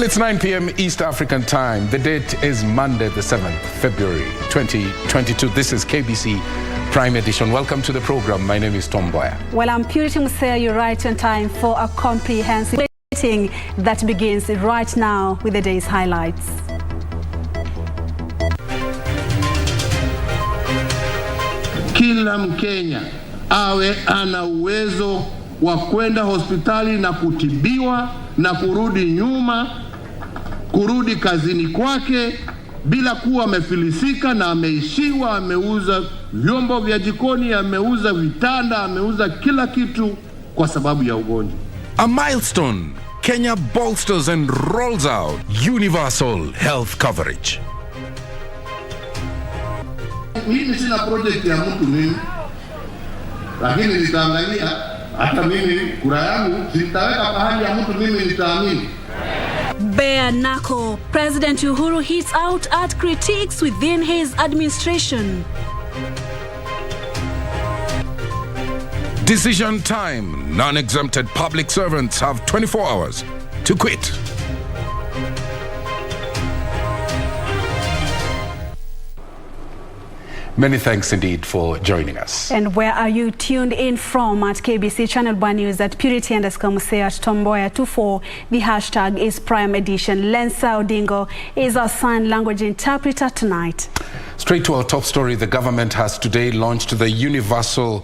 It's 9 p.m. East African time. The date is Monday, the 7th, February 2022. This is KBC Prime Edition. Welcome to the program. My name is Mboya. Well, I'm Museo. You're right on time for a comprehensive meeting that begins right now with the day's highlights. Kila Mkenya awe ana uwezo wa kwenda hospitali na kutibiwa na kurudi nyuma, kurudi kazini kwake bila kuwa amefilisika na ameishiwa, ameuza vyombo vya jikoni, ameuza vitanda, ameuza kila kitu kwa sababu ya ugonjwa. A milestone. Kenya bolsters and rolls out universal health coverage. Mimi sina project ya mtu mimi, lakini nitaangalia hata mimi kura yangu sitaweka pahali ya mtu mimi nitaamini. Bare knuckle. President Uhuru hits out at critiques within his administration. Decision time. Non-exempted public servants have 24 hours to quit. Many thanks indeed for joining us. And where are you tuned in from? At KBC Channel 1 News at Purity_Museo at Mboya24. The hashtag is Prime Edition. Lensa Odingo is our sign language interpreter tonight. Straight to our top story. The government has today launched the universal,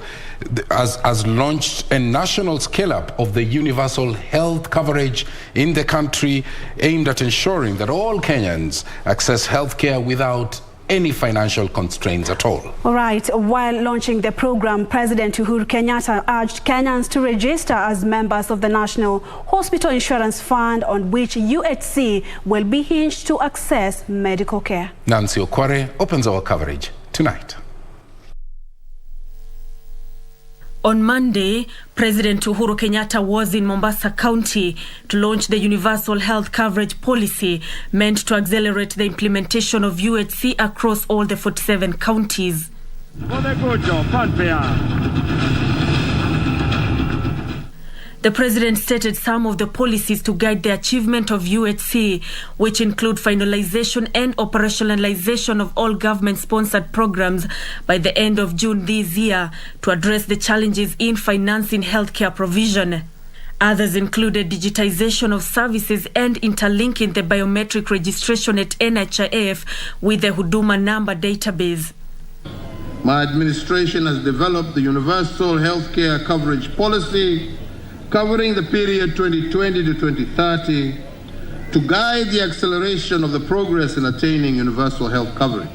has launched a national scale-up of the universal health coverage in the country, aimed at ensuring that all Kenyans access health care without any financial constraints at all. All right. While launching the program, President Uhuru Kenyatta urged Kenyans to register as members of the National Hospital Insurance Fund, on which UHC will be hinged to access medical care. Nancy Okware opens our coverage tonight. On Monday, President Uhuru Kenyatta was in Mombasa County to launch the Universal Health Coverage Policy, meant to accelerate the implementation of UHC across all the 47 counties. The president stated some of the policies to guide the achievement of UHC, which include finalization and operationalization of all government-sponsored programs by the end of June this year to address the challenges in financing healthcare provision. Others included digitization of services and interlinking the biometric registration at NHIF with the Huduma number database. My administration has developed the Universal Healthcare Coverage Policy covering the period 2020 to 2030 to guide the acceleration of the progress in attaining universal health coverage.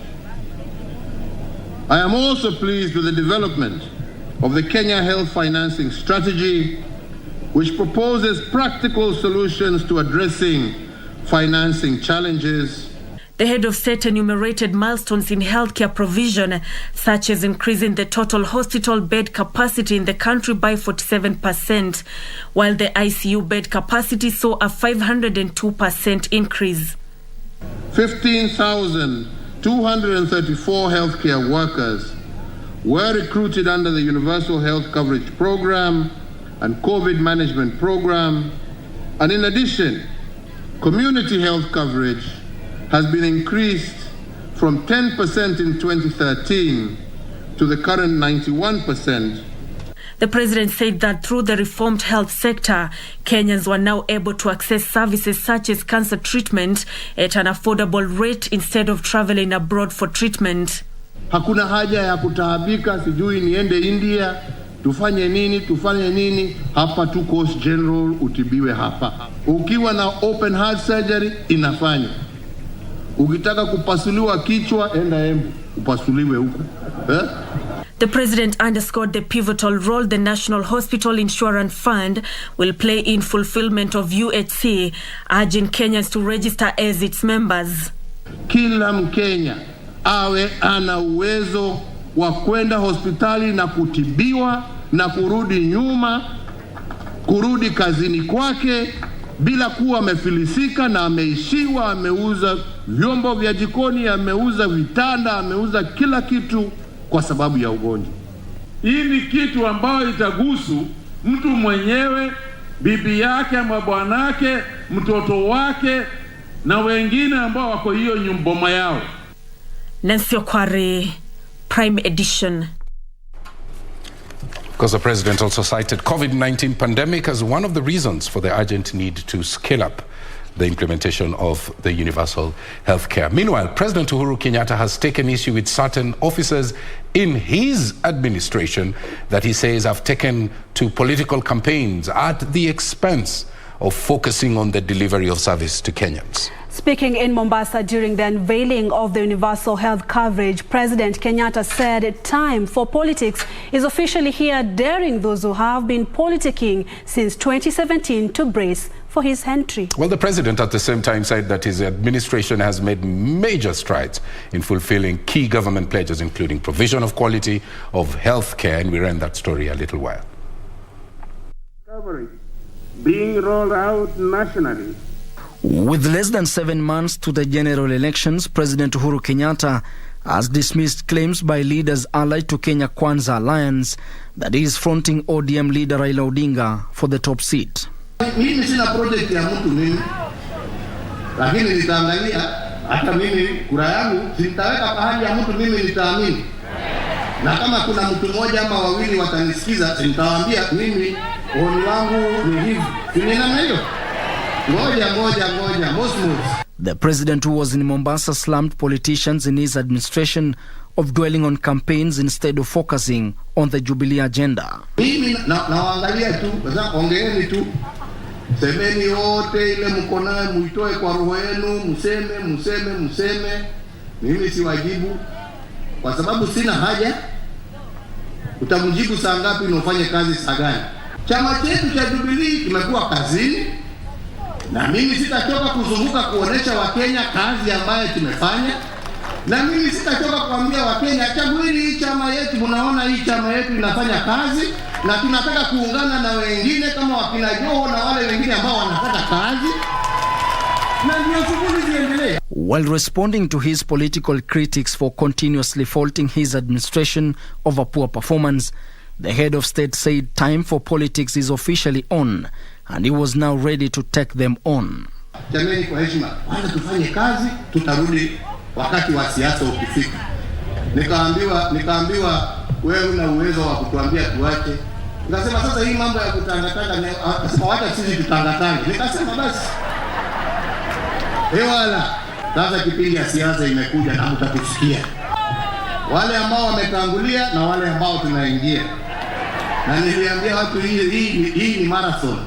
I am also pleased with the development of the Kenya Health Financing Strategy, which proposes practical solutions to addressing financing challenges. The head of state enumerated milestones in healthcare provision, such as increasing the total hospital bed capacity in the country by 47%, while the ICU bed capacity saw a 502% increase. 15,234 healthcare workers were recruited under the Universal Health Coverage Program and COVID Management Program, and in addition, community health coverage has been increased from 10% in 2013 to the current 91%. The president said that through the reformed health sector, Kenyans were now able to access services such as cancer treatment at an affordable rate instead of traveling abroad for treatment. Hakuna haja ya kutaabika, sijui niende India, tufanye nini, hapa tu Coast General utibiwe hapa. Ukiwa na open heart surgery inafanya. Ukitaka kupasuliwa kichwa enda Embu upasuliwe huko. The president underscored the pivotal role the National Hospital Insurance Fund will play in fulfillment of UHC, urging Kenyans to register as its members. Kila Mkenya awe ana uwezo wa kwenda hospitali na kutibiwa na kurudi nyuma, kurudi kazini kwake bila kuwa amefilisika na ameishiwa, ameuza vyombo vya jikoni, ameuza vitanda, ameuza kila kitu kwa sababu ya ugonjwa. Hii ni kitu ambayo itagusu mtu mwenyewe, bibi yake ama bwanake mtoto wake na wengine ambao wako hiyo nyumboma yao. Nancy Okware, Prime Edition. Because the president also cited COVID-19 pandemic as one of the reasons for the urgent need to scale up the implementation of the universal health care. Meanwhile, President Uhuru Kenyatta has taken issue with certain officers in his administration that he says have taken to political campaigns at the expense of focusing on the delivery of service to Kenyans. Speaking in Mombasa during the unveiling of the universal health coverage, President Kenyatta said time for politics is officially here, daring those who have been politicking since 2017 to brace for his entry. Well, the president at the same time said that his administration has made major strides in fulfilling key government pledges, including provision of quality of health care, and we ran that story a little while. Coverage being rolled out nationally. With less than 7 months to the general elections, President Uhuru Kenyatta has dismissed claims by leaders allied to Kenya Kwanza Alliance that he is fronting ODM leader Raila Odinga for the top seat. Mimi sina project ya mtu mimi, lakini nitaangalia hata mimi kura yangu sitaweka pahali ya mtu mimi nitaamini. Na kama kuna mtu mmoja ama wawili watanisikiza, nitawaambia mimi oni wangu ni hivi. Tunaona hiyo? The president, who was in Mombasa, slammed politicians in his administration of dwelling on campaigns instead of focusing on the Jubilee agenda. Mimi naangalia tu, ongeeni tu. Semeni yote ile mko nayo muitoe kwa roho yenu, mseme. Mimi siwajibu kwa sababu sina haja. Utamjibu saa ngapi na ufanye kazi saa gani? Chama chetu cha Jubilee kimekuwa kazini. Na mimi sitachoka kuzunguka kuonesha Wakenya kazi ambayo tumefanya. Na mimi sitachoka kuambia Wakenya chagueni hii chama yetu, mnaona hii chama yetu inafanya kazi na tunataka kuungana na wengine kama wakina Joho na wale wengine ambao wanataka kazi. Na ndio shughuli ziendelee. While responding to his political critics for continuously faulting his administration over poor performance, the head of state said time for politics is officially on, and he was now ready to take them on. Jameni, kwa heshima, kwanza tufanye kazi, tutarudi wakati wa siasa ukifika. Nikaambiwa wewe una uwezo wa kutuambia tuache. Nikasema sasa hii mambo ya kutangatanga, akasema wacha sisi tutangatange. Nikasema basi. Wala sasa kipindi ya siasa imekuja na mtatusikia. Wale ambao wametangulia na wale ambao tunaingia. Na niliambia watu hii ni marathon.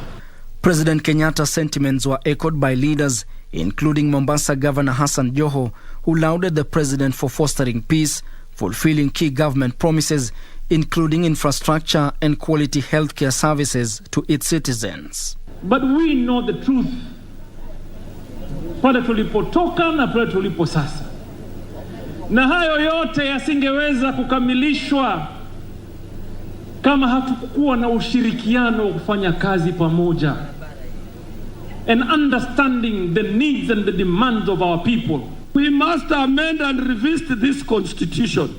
President Kenyatta's sentiments were echoed by leaders, including Mombasa Governor Hassan Joho, who lauded the president for fostering peace, fulfilling key government promises, including infrastructure and quality healthcare services to its citizens. But we know the truth. Pale tulipotoka na pale tulipo sasa. Na hayo yote yasingeweza kukamilishwa kama hatukuwa na ushirikiano wa kufanya kazi pamoja, and understanding the needs and the demands of our people. We must amend and revisit this constitution.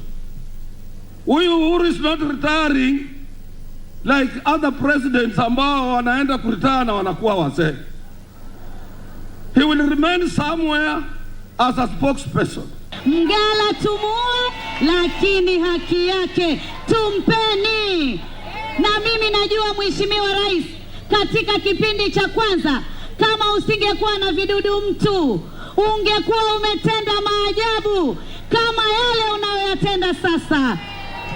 Uhuru is not retiring like other presidents ambao wanaenda kuretire na wanakuwa wazee. He will remain somewhere as a spokesperson. Mgala tumue, lakini haki yake tumpeni. Na mimi najua Mheshimiwa Rais, katika kipindi cha kwanza, kama usingekuwa na vidudu mtu, ungekuwa umetenda maajabu kama yale unayoyatenda sasa.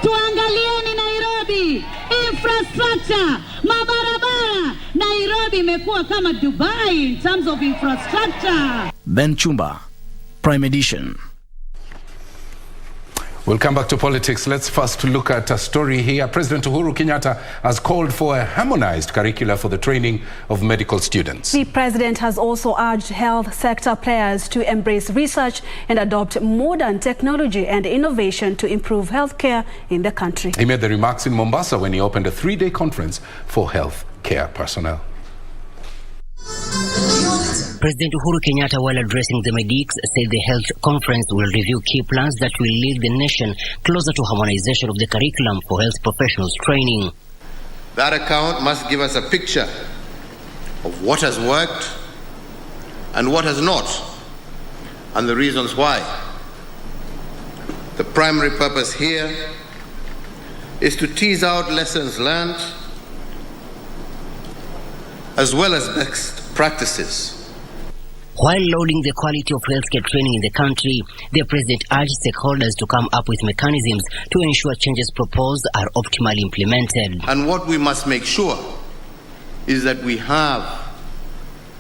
Tuangalieni Nairobi, infrastructure, mabarabara. Nairobi imekuwa kama Dubai in terms of infrastructure. Ben Chumba, Prime Edition. We'll come back to politics. Let's first look at a story here. President Uhuru Kenyatta has called for a harmonized curricula for the training of medical students. The president has also urged health sector players to embrace research and adopt modern technology and innovation to improve healthcare in the country. He made the remarks in Mombasa when he opened a 3-day conference for health care personnel. President Uhuru Kenyatta, while addressing the medics, said the health conference will review key plans that will lead the nation closer to harmonization of the curriculum for health professionals training. That account must give us a picture of what has worked and what has not, and the reasons why. The primary purpose here is to tease out lessons learned as well as best practices. While lauding the quality of healthcare training in the country, the president urged stakeholders to come up with mechanisms to ensure changes proposed are optimally implemented. And what we must make sure is that we have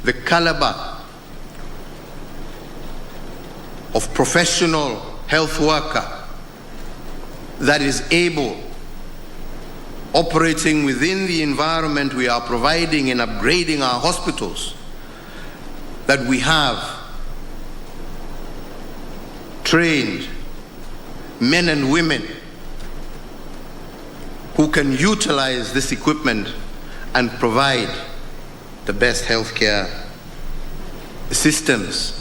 the caliber of professional health worker that is able, operating within the environment we are providing and upgrading our hospitals, that we have trained men and women who can utilize this equipment and provide the best healthcare systems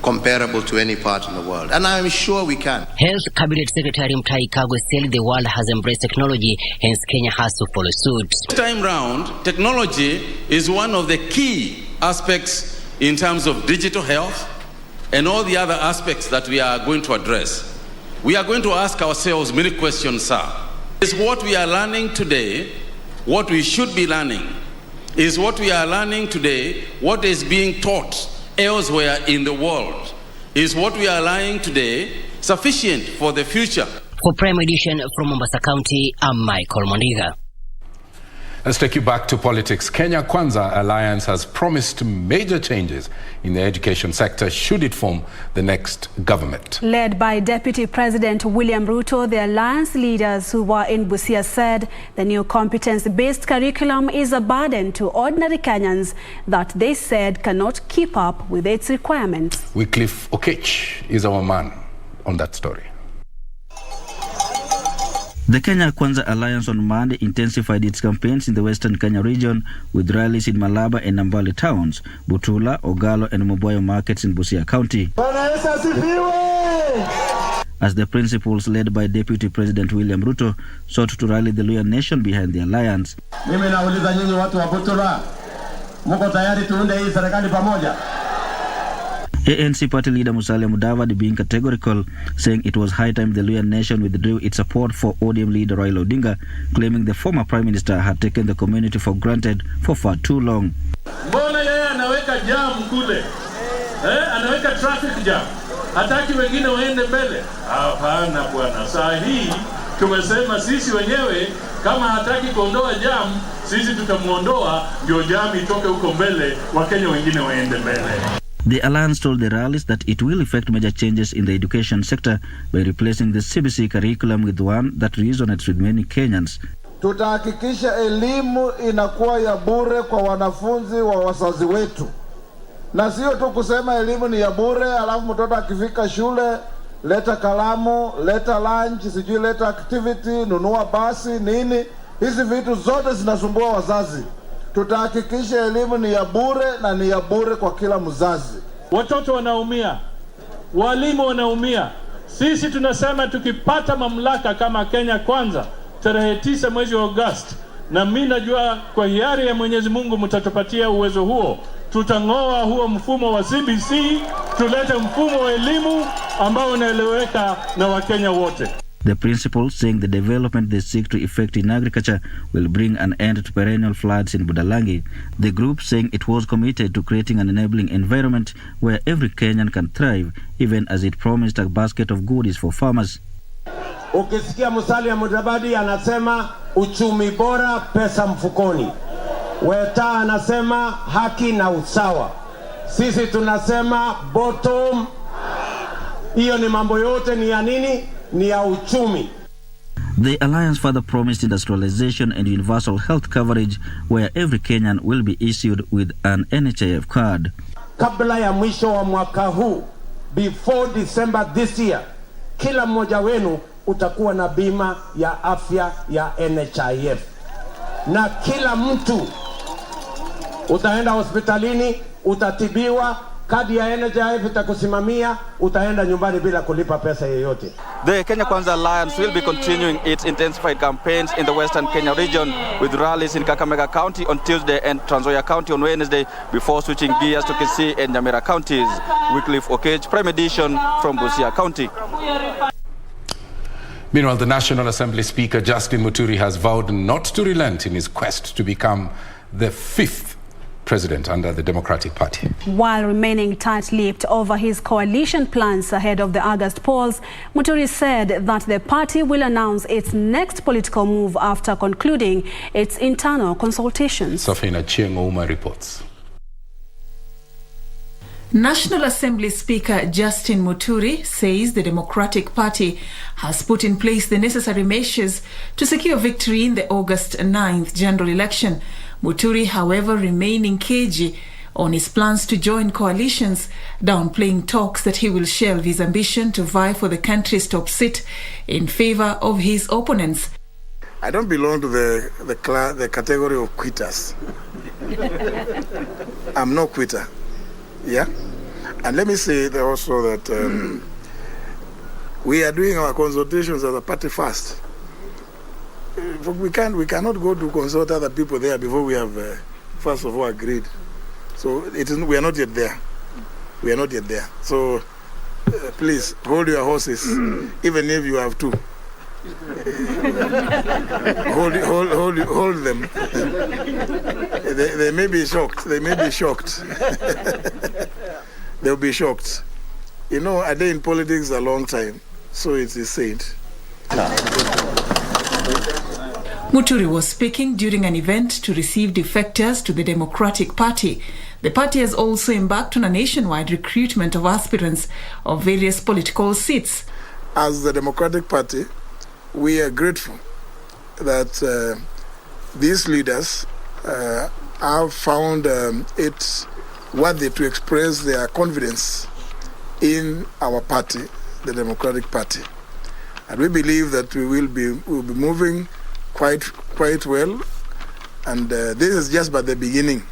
comparable to any part in the world. And I'm sure we can. Health Cabinet Secretary Mutahi Kagwe said the world has embraced technology, hence Kenya has to follow suit. This time round, technology is one of the key aspects in terms of digital health and all the other aspects that we are going to address. We are going to ask ourselves many questions, sir. Is what we are learning today what we should be learning? Is what we are learning today what is being taught elsewhere in the world? Is what we are learning today sufficient for the future? For Prime Edition from Mombasa County, I'm Michael Mondiga. Let's take you back to politics. Kenya Kwanza Alliance has promised major changes in the education sector should it form the next government. Led by Deputy President William Ruto, the alliance leaders who were in Museo said the new competence-based curriculum is a burden to ordinary Kenyans that they said cannot keep up with its requirements. Wycliffe Okech is our man on that story. The Kenya Kwanza Alliance on Monday intensified its campaigns in the Western Kenya region with rallies in Malaba and Nambale towns, Butula, Ogalo and Mboya markets in Busia County. As the principals led by Deputy President William Ruto sought to rally the Luhya nation behind the alliance. Mimi nauliza nyinyi watu wa Butula, mko tayari tuunde hii serikali pamoja? ANC party leader Musalia Mudavadi being categorical, saying it was high time the Luhya nation withdrew its support for ODM leader Raila Odinga, claiming the former prime minister had taken the community for granted for far too long. Mbona yeye anaweka jam kule? Anaweka traffic jam. Hataki wengine waende mbele. Hapana bwana. Saa hii tumesema sisi wenyewe kama hataki kuondoa jam, sisi tutamuondoa ndio jam itoke huko mbele, Wakenya wengine waende mbele. The alliance told the rallies that it will effect major changes in the education sector by replacing the CBC curriculum with one that resonates with many Kenyans. Tutahakikisha elimu inakuwa ya bure kwa wanafunzi wa wazazi wetu. Na sio tu kusema elimu ni ya bure, alafu mtoto akifika shule, leta kalamu, leta lunch, sijui leta activity, nunua basi, nini. Hizi vitu zote zinasumbua wazazi. Tutahakikisha elimu ni ya bure na ni ya bure kwa kila mzazi. Watoto wanaumia, walimu wanaumia. Sisi tunasema tukipata mamlaka kama Kenya Kwanza tarehe 9 mwezi wa Agosti, na mimi najua kwa hiari ya Mwenyezi Mungu mtatupatia uwezo huo, tutang'oa huo mfumo wa CBC, tulete mfumo wa elimu ambao unaeleweka na Wakenya wote. The principals saying the development they seek to effect in agriculture will bring an end to perennial floods in Budalangi. The group saying it was committed to creating an enabling environment where every Kenyan can thrive, even as it promised a basket of goodies for farmers. Ukisikia Musalia Mudavadi anasema uchumi bora, pesa mfukoni. Weta anasema haki na usawa. Sisi tunasema bottom. Hiyo ni mambo yote ni ya nini? Ni ya uchumi. The alliance further promised industrialization and universal health coverage where every Kenyan will be issued with an NHIF card. Kabla ya mwisho wa mwaka huu, before December this year, kila mmoja wenu utakuwa na bima ya afya ya NHIF. Na kila mtu utaenda hospitalini, utatibiwa kadi ya NHIF itakusimamia, utaenda nyumbani bila kulipa pesa yoyote. The Kenya Kwanza Alliance will be continuing its intensified campaigns in the Western Kenya region with rallies in Kakamega County on Tuesday and Trans Nzoia County on Wednesday before switching gears to Kisii and Nyamira counties. Wycliffe Okech, Prime Edition from Busia County. Meanwhile, the National Assembly Speaker Justin Muturi has vowed not to relent in his quest to become the 5th president under the Democratic Party. While remaining tight-lipped over his coalition plans ahead of the August polls, Muturi said that the party will announce its next political move after concluding its internal consultations. Safina Chieng-Ouma reports. National Assembly Speaker Justin Muturi says the Democratic Party has put in place the necessary measures to secure victory in the August 9th general election. Muturi, however, remaining cagey on his plans to join coalitions, downplaying talks that he will shelve his ambition to vie for the country's top seat in favor of his opponents. I don't belong to the category of quitters. I'm no quitter. Yeah, and let me say also that we are doing our consultations as a party first. We cannot go to consult other people there before we have first of all agreed. So we are not yet there. We are not yet there. So please hold your horses, even if you have two. hold them. They may be shocked. They may be shocked. They'll be shocked. You know, a day in politics is a long time, so it is said. Muturi was speaking during an event to receive defectors to the Democratic Party. The party has also embarked on a nationwide recruitment of aspirants of various political seats. As the Democratic Party, we are grateful that these leaders have found it worthy to express their confidence in our party, the Democratic Party. And we believe that we will be moving quite well, and this is just but the beginning.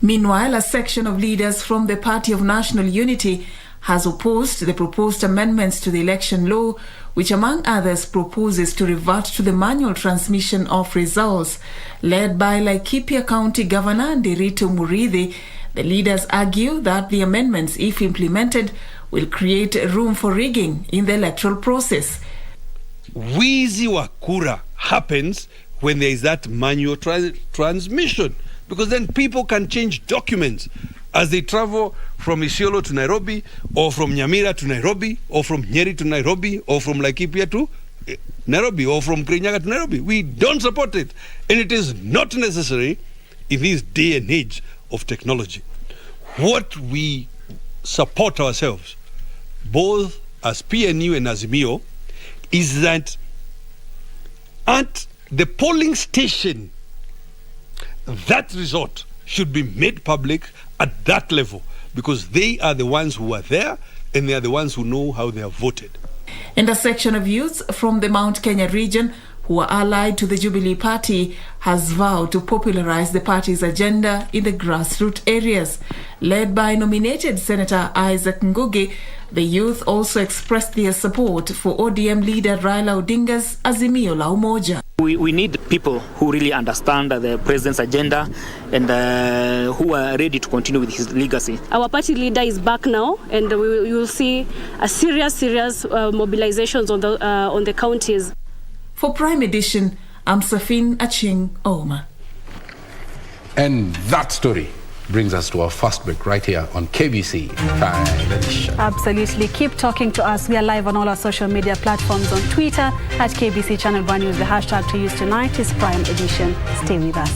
Meanwhile, a section of leaders from the Party of National Unity has opposed the proposed amendments to the election law, which among others proposes to revert to the manual transmission of results. Led by Laikipia County Governor Nderitu Murithi, the leaders argue that the amendments, if implemented, will create room for rigging in the electoral process. Wizi wa kura happens when there is that manual transmission, because then people can change documents as they travel from Isiolo to Nairobi, or from Nyamira to Nairobi, or from Nyeri to Nairobi, or from Laikipia to Nairobi, or from Kirinyaga to Nairobi. We don't support it, and it is not necessary in this day and age of technology. What we support ourselves, both as PNU and Azimio, is that at the polling station, that result should be made public at that level, because they are the ones who are there and they are the ones who know how they have voted. And a section of youths from the Mount Kenya region who are allied to the Jubilee Party has vowed to popularize the party's agenda in the grassroots areas. Led by nominated Senator Isaac Ngugi, the youth also expressed their support for ODM leader Raila Odinga's Azimio la Umoja. We need people who really understand the president's agenda and who are ready to continue with his legacy. Our party leader is back now, and you will see a serious mobilizations on the counties. For Prime Edition, I'm Safin Chieng-Ouma. And that story brings us to our first break right here on KBC Prime Edition. Absolutely. Keep talking to us. We are live on all our social media platforms. On Twitter at KBC Channel 1 News. The hashtag to use tonight is Prime Edition. Stay with us.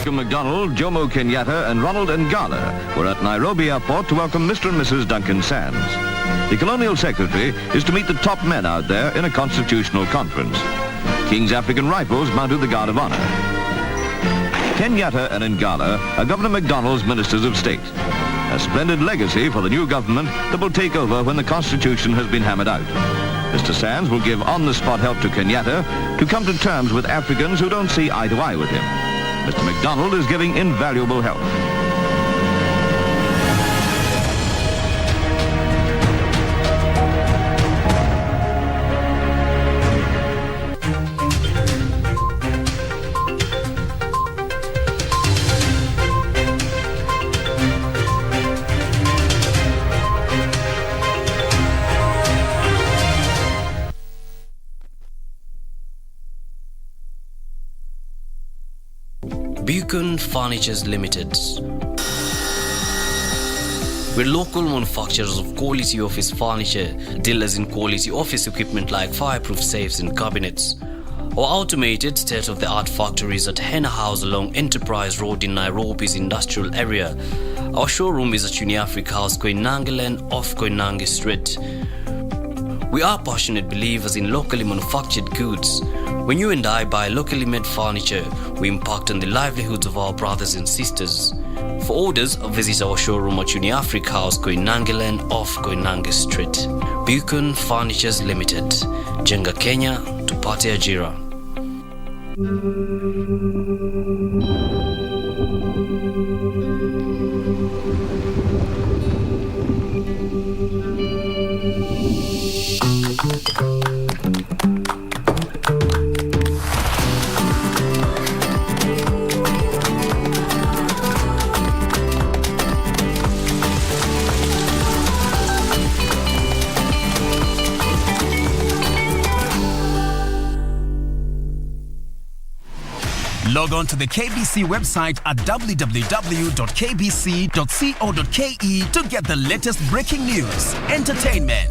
McDonald, Jomo Kenyatta and Ronald Ngala were at Nairobi Airport to welcome Mr. and Mrs. Duncan Sands. The Colonial Secretary is to meet the top men out there in a constitutional conference. King's African Rifles mounted the Guard of Honor. Kenyatta and Ngala are Governor McDonald's Ministers of State. A splendid legacy for the new government that will take over when the Constitution has been hammered out. Mr. Sands will give on-the-spot help to Kenyatta to come to terms with Africans who don't see eye to eye with him. Mr. McDonald is giving invaluable help. Beacon Furnitures Limited. We're local manufacturers of quality office furniture, dealers in quality office equipment like fireproof safes and cabinets. Our automated state-of-the-art factories at Henna House along Enterprise Road in Nairobi's industrial area. Our showroom is at Uniafric House, Koinange Lane off Koinange Street. We are passionate believers in locally manufactured goods. When you and I buy locally made furniture, we impact on the livelihoods of our brothers and sisters. For orders, visit our showroom at Uniafric House, Koinange Lane off Koinange Street. Beacon Furnitures Limited. Jenga Kenya, tupate ajira. Log on to the KBC website at www.kbc.co.ke to get the latest breaking news, entertainment,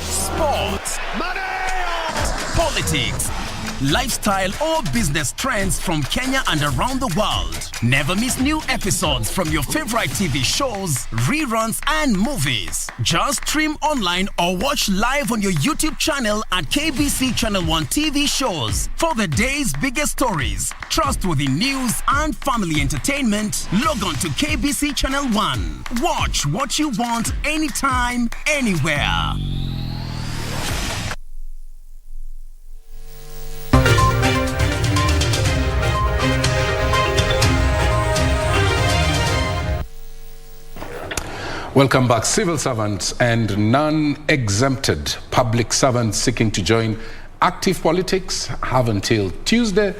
sports, politics, lifestyle or business trends from Kenya and around the world. Never miss new episodes from your favorite TV shows, reruns and movies. Just stream online or watch live on your YouTube channel at KBC Channel 1 TV shows. For the day's biggest stories, trustworthy news and family entertainment, log on to KBC Channel 1. Watch what you want anytime, anywhere. Welcome back. Civil servants and non-exempted public servants seeking to join active politics have until Tuesday,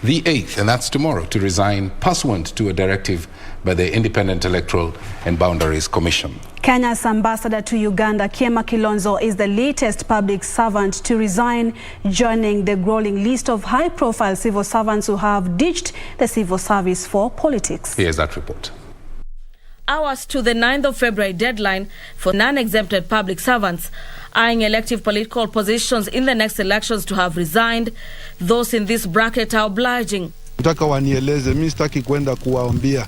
the 8th, and that's tomorrow, to resign pursuant to a directive by the Independent Electoral and Boundaries Commission. Kenya's ambassador to Uganda, Kiema Kilonzo, is the latest public servant to resign, joining the growing list of high-profile civil servants who have ditched the civil service for politics. Here's that report. Hours to the 9th of February deadline for non-exempted public servants eyeing elective political positions in the next elections to have resigned. Those in this bracket are obliging. Nataka wanieleze, mimi sitaki kwenda kuwaambia.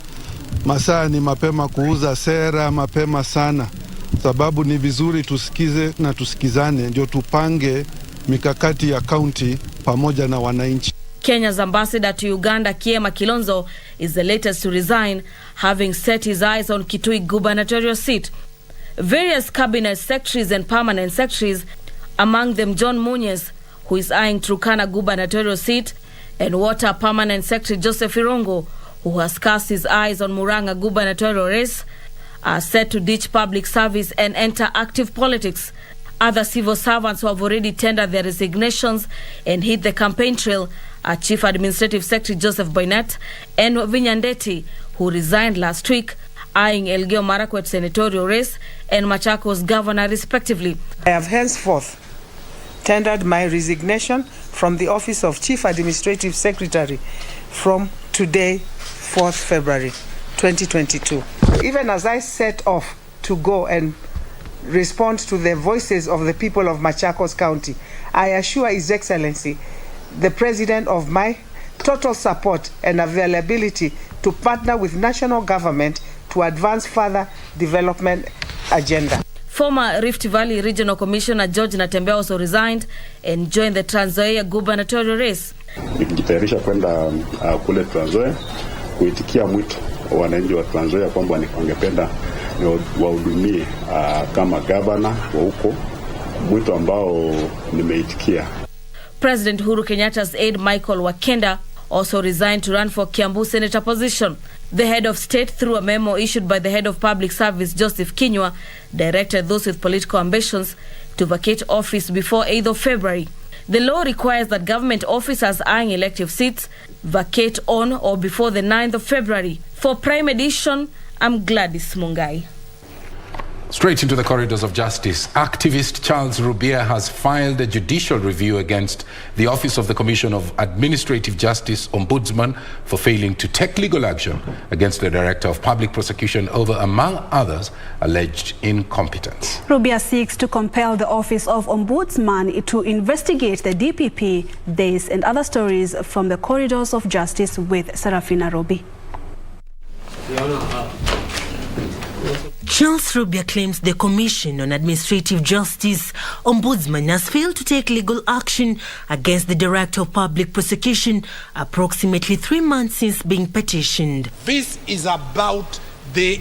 Masaa ni mapema kuuza sera, mapema sana. Sababu ni vizuri tusikize na tusikizane, ndio tupange mikakati ya county pamoja na wananchi. Kenya's ambassador to Uganda, Kiema Kilonzo, is the latest to resign, having set his eyes on Kitui gubernatorial seat. Various cabinet secretaries and permanent secretaries, among them John Munyes, who is eyeing Turkana gubernatorial seat, and Water permanent secretary Joseph Irongo, who has cast his eyes on Muranga gubernatorial race, are set to ditch public service and enter active politics. Other civil servants who have already tendered their resignations and hit the campaign trail are Chief Administrative Secretary Joseph Boynette and Vinyandeti, who resigned last week, eyeing Elgeyo Marakwet senatorial race and Machakos governor respectively. I have henceforth tendered my resignation from the office of Chief Administrative Secretary from today, 4th February 2022. Even as I set off to go and respond to the voices of the people of Machakos County, I assure His Excellency, the President, of my total support and availability to partner with national government to advance further development agenda. Former Rift Valley Regional Commissioner George Natembeya also resigned and joined the Trans Nzoia gubernatorial race. Nikijitayarisha kwenda kule Trans Nzoia kuitikia mwito wa wananchi wa Trans Nzoia kwamba wangependa wahudumie kama gavana wa huko mwito ambao nimeitikia. President Uhuru Kenyatta's aide Michael Wakenda also resigned to run for Kiambu senator position. The head of state, through a memo issued by the head of public service, Joseph Kinyua, directed those with political ambitions to vacate office before 8th of February. The law requires that government officers eyeing elective seats vacate on or before the 9th of February. For Prime Edition, I'm Gladys Mungai. Straight into the corridors of justice, activist Charles Rubia has filed a judicial review against the Office of the Commission of Administrative Justice Ombudsman for failing to take legal action against the Director of Public Prosecution over, among others, alleged incompetence. Rubia seeks to compel the Office of Ombudsman to investigate the DPP. This and other stories from the corridors of justice with Serafina Robi. Charles Rubia claims the Commission on Administrative Justice Ombudsman has failed to take legal action against the Director of Public Prosecution approximately 3 months since being petitioned. This is about the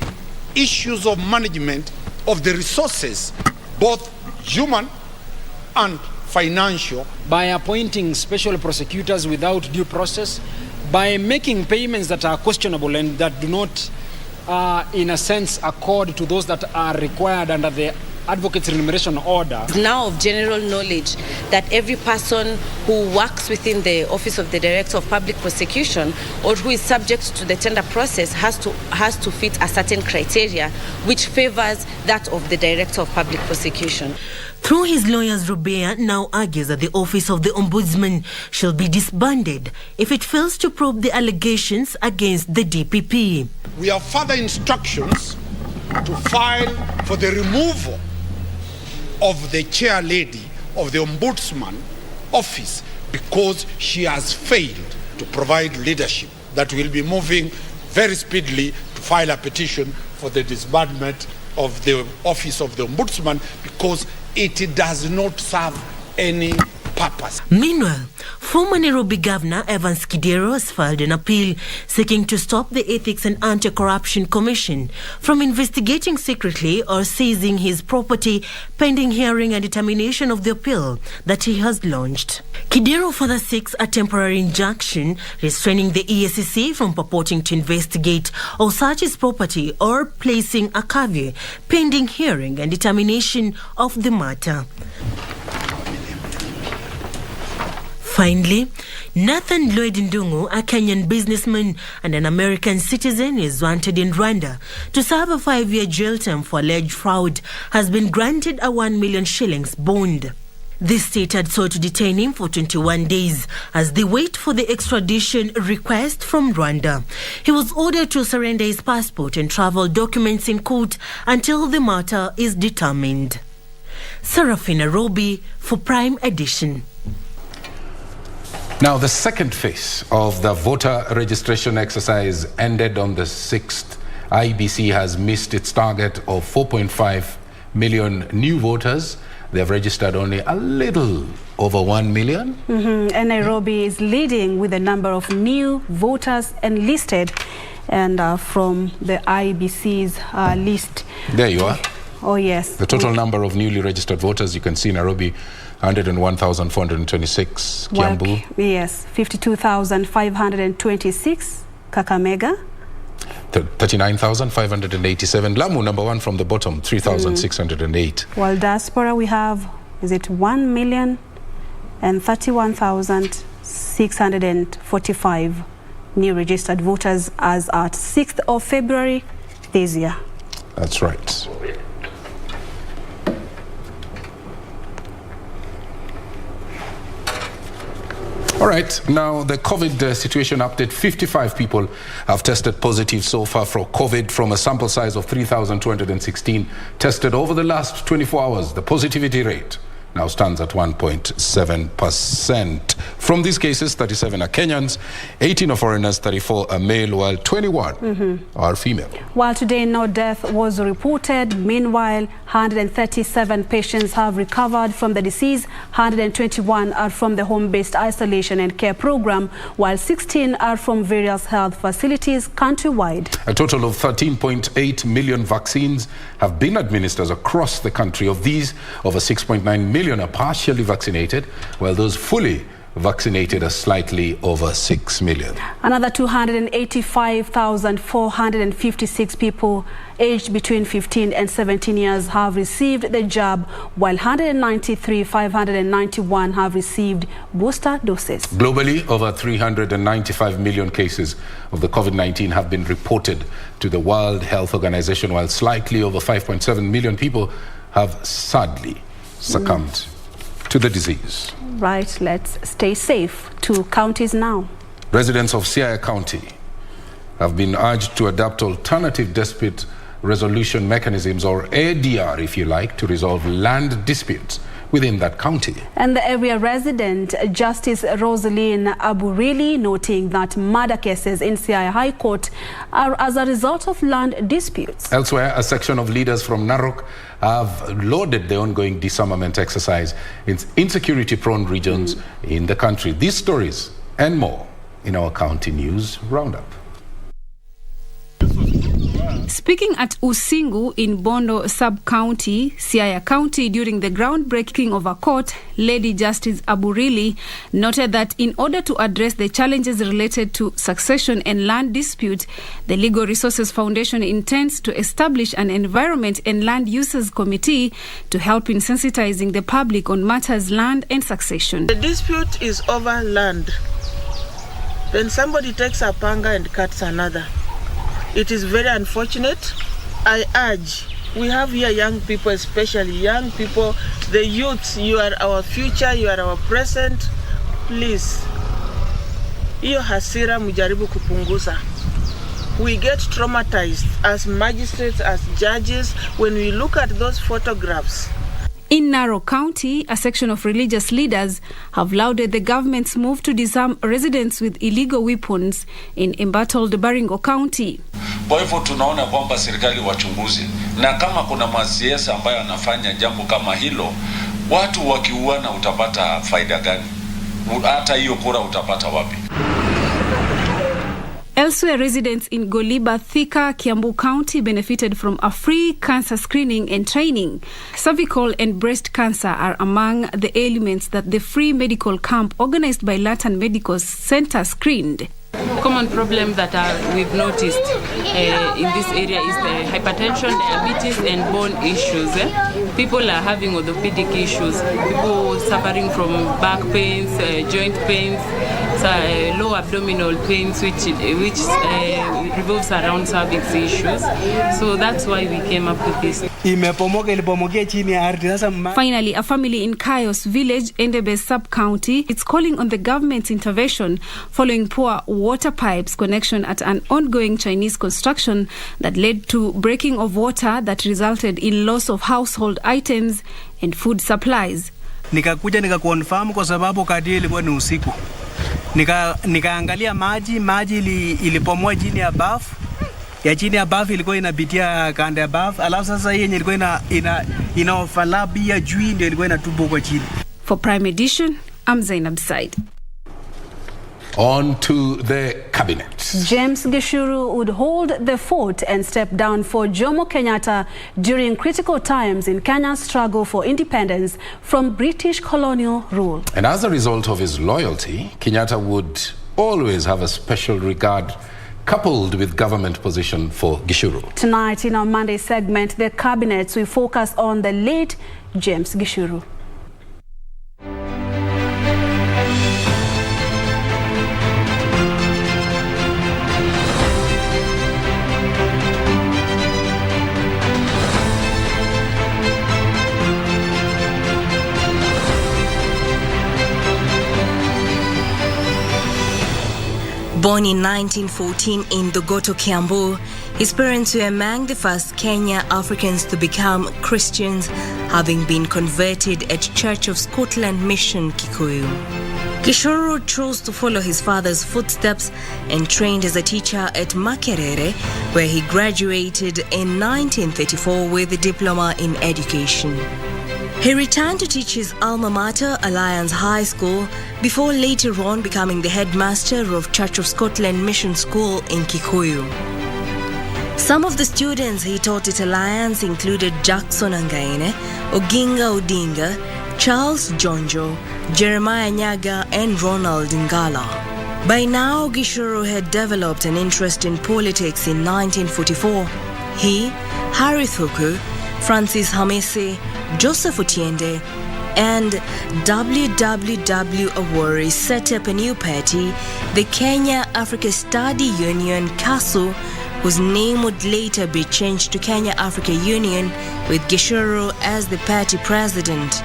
issues of management of the resources, both human and financial. By appointing special prosecutors without due process, by making payments that are questionable and that do not in a sense accord to those that are required under the Advocates Remuneration Order. It's now of general knowledge that every person who works within the Office of the Director of Public Prosecution or who is subject to the tender process has to fit a certain criteria which favors that of the Director of Public Prosecution. Through his lawyers, Rubia now argues that the Office of the Ombudsman shall be disbanded if it fails to probe the allegations against the DPP. We have further instructions to file for the removal of the chair lady of the Ombudsman office because she has failed to provide leadership. That will be moving very speedily to file a petition for the disbandment of the office of the Ombudsman because it does not serve any purpose. Meanwhile, former Nairobi Governor Evans Kidero has filed an appeal seeking to stop the Ethics and Anti-Corruption Commission from investigating secretly or seizing his property pending hearing and determination of the appeal that he has launched. Kidero further seeks a temporary injunction restraining the EACC from purporting to investigate or search his property or placing a curfew pending hearing and determination of the matter. Finally, Nathan Lloyd Ndungu, a Kenyan businessman and an American citizen, is wanted in Rwanda to serve a 5-year jail term for alleged fraud, has been granted a 1 million shillings bond. The state had sought to detain him for 21 days as they wait for the extradition request from Rwanda. He was ordered to surrender his passport and travel documents in court until the matter is determined. Serafina Robi for Prime Edition. Now, the second phase of the voter registration exercise ended on the 6th. IBC has missed its target of 4.5 million new voters. They have registered only a little over 1 million. And Nairobi is leading with the number of new voters enlisted. And from the IBC's list. There you are. Oh, yes. The total number of newly registered voters, you can see Nairobi, 101,426. Kiambu. Yes, 52,526. Kakamega. 39,587. Lamu, number one from the bottom, 3,608. While diaspora, we have, is it 1,031,645 new registered voters as at 6th of February this year. That's right. All right, now the COVID situation update. 55 people have tested positive so far for COVID from a sample size of 3,216 tested over the last 24 hours. The positivity rate now stands at 1.7%. From these cases, 37 are Kenyans, 18 are foreigners, 34 are male, while 21 are female. While today no death was reported, meanwhile 137 patients have recovered from the disease, 121 are from the home-based isolation and care program, while 16 are from various health facilities countrywide. A total of 13.8 million vaccines have been administered across the country. Of these, over 6.9 million are partially vaccinated, while those fully vaccinated are slightly over 6 million. Another 285,456 people aged between 15 and 17 years have received the jab, while 193,591 have received booster doses. Globally, over 395 million cases of the COVID-19 have been reported to the World Health Organization, while slightly over 5.7 million people have sadly succumbed to the disease. Right, let's stay safe. To counties now. Residents of Siaya County have been urged to adopt alternative dispute resolution mechanisms, or ADR if you like, to resolve land disputes within that county. And the area resident, Justice Rosaline Aburili, noting that murder cases in Siaya High Court are as a result of land disputes. Elsewhere, a section of leaders from Narok have lauded the ongoing disarmament exercise in insecurity-prone regions in the country. These stories and more in our county news roundup. Speaking at Usingu in Bondo Sub-County, Siaya County, during the groundbreaking of a court, Lady Justice Aburili noted that in order to address the challenges related to succession and land dispute, the Legal Resources Foundation intends to establish an Environment and Land Uses Committee to help in sensitizing the public on matters land and succession. The dispute is over land. When somebody takes a panga and cuts another, it is very unfortunate. I urge, we have here young people, especially young people, the youth, you are our future, you are our present. Please, hiyo hasira mujaribu kupunguza. We get traumatized as magistrates, as judges, when we look at those photographs. In Narok County, a section of religious leaders have lauded the government's move to disarm residents with illegal weapons in embattled Baringo County. Kwa hivyo tunaona kwamba serikali wachunguzi, na kama kuna masiasa ambayo anafanya jambo kama hilo, watu wakiuana utapata faida gani? Hata hiyo kura utapata wapi? Elsewhere, residents in Goliba, Thika, Kiambu County benefited from a free cancer screening and training. Cervical and breast cancer are among the ailments that the free medical camp organized by Latan Medical Center screened. Common problem that we've noticed in this area is the hypertension, diabetes, and bone issues. People are having orthopedic issues. People suffering from back pains, joint pains, low abdominal pains, which revolves around cervix issues. So that's why we came up with this. Finally, a family in Kayos village, Endebe sub-county, is calling on the government's intervention following poor water pipes connection at an ongoing Chinese construction that led to breaking of water that resulted in loss of household items and food supplies. Nikakuja nikakonfirm kwa sababu kadi ilikuwa ni usiku. Nikaangalia maji ilipomoa chini ya bafu. Ya chini ya bafu ilikuwa inapitia kanda ya bafu. Alafu sasa hii yenye ilikuwa inaofalabi ya juu ndio ilikuwa inatupa kwa chini. For Prime Edition, I'm Zainab Said. On to the cabinet. James Gishuru would hold the fort and step down for Jomo Kenyatta during critical times in Kenya's struggle for independence from British colonial rule. And as a result of his loyalty, Kenyatta would always have a special regard coupled with government position for Gishuru. Tonight in our Monday segment, the cabinets, we focus on the late James Gishuru. Born Born in 1914 in Dogoto, Kiambu, his parents were among the first Kenya Africans to become Christians, having been converted at Church of Scotland Mission, Kikuyu. Gishuru chose to follow his father's footsteps and trained as a teacher at Makerere, where he graduated in 1934 with a diploma in education. He returned to teach his alma mater, Alliance High School, before later on becoming the headmaster of Church of Scotland Mission School in Kikuyu. Some of the students he taught at Alliance included Jackson Angaine, Oginga Odinga, Charles Jonjo, Jeremiah Nyaga, and Ronald Ngala. By now, Gishuru had developed an interest in politics in 1944. He, Harry Thuku, Francis Hamisi, Joseph Otiende, and W.W. Awori set up a new party, the Kenya Africa Study Union, KASU, whose name would later be changed to Kenya Africa Union, with Gishuru as the party president.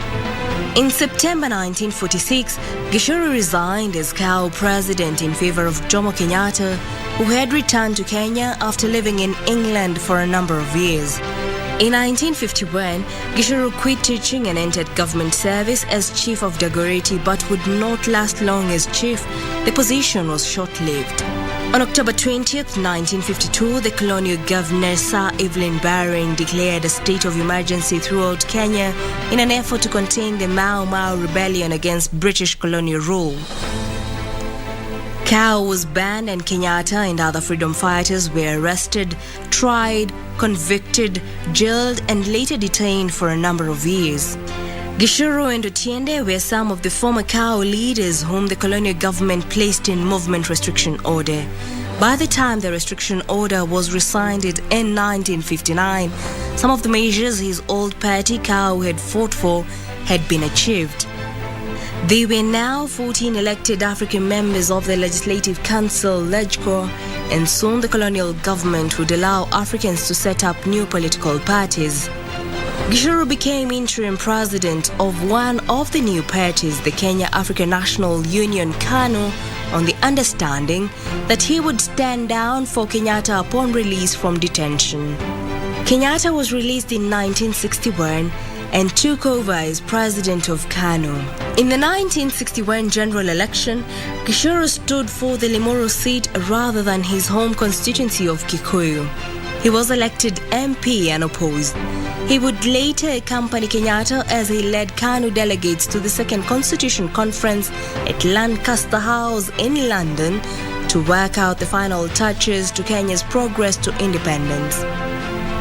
In September 1946, Gishuru resigned as KAU president in favor of Jomo Kenyatta, who had returned to Kenya after living in England for a number of years. In 1951, Gishuru quit teaching and entered government service as chief of Dagoretti, but would not last long as chief. The position was short-lived. On October 20th, 1952, the colonial governor Sir Evelyn Baring declared a state of emergency throughout Kenya in an effort to contain the Mau Mau rebellion against British colonial rule. KAU was banned and Kenyatta and other freedom fighters were arrested, tried, convicted, jailed, and later detained for a number of years. Gishuru and Otiende were some of the former KAU leaders whom the colonial government placed in movement restriction order. By the time the restriction order was rescinded in 1959, some of the measures his old party KAU had fought for had been achieved. There were now 14 elected African members of the Legislative Council, LegCo, and soon the colonial government would allow Africans to set up new political parties. Gishuru became interim president of one of the new parties, the Kenya African National Union, KANU, on the understanding that he would stand down for Kenyatta upon release from detention. Kenyatta was released in 1961 and took over as president of KANU. In the 1961 general election, Gishuru stood for the Limuru seat rather than his home constituency of Kikuyu. He was elected MP unopposed. He would later accompany Kenyatta as he led KANU delegates to the Second Constitution Conference at Lancaster House in London to work out the final touches to Kenya's progress to independence.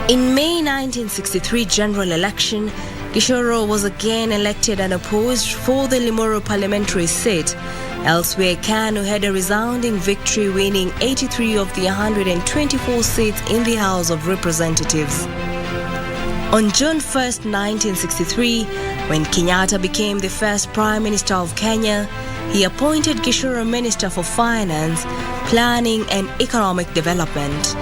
In May 1963 general election, Gishuru was again elected unopposed for the Limuru parliamentary seat. Elsewhere, KANU had a resounding victory, winning 83 of the 124 seats in the House of Representatives. On June 1st, 1963, when Kenyatta became the first Prime Minister of Kenya, he appointed Gishuru Minister for Finance, Planning and Economic Development.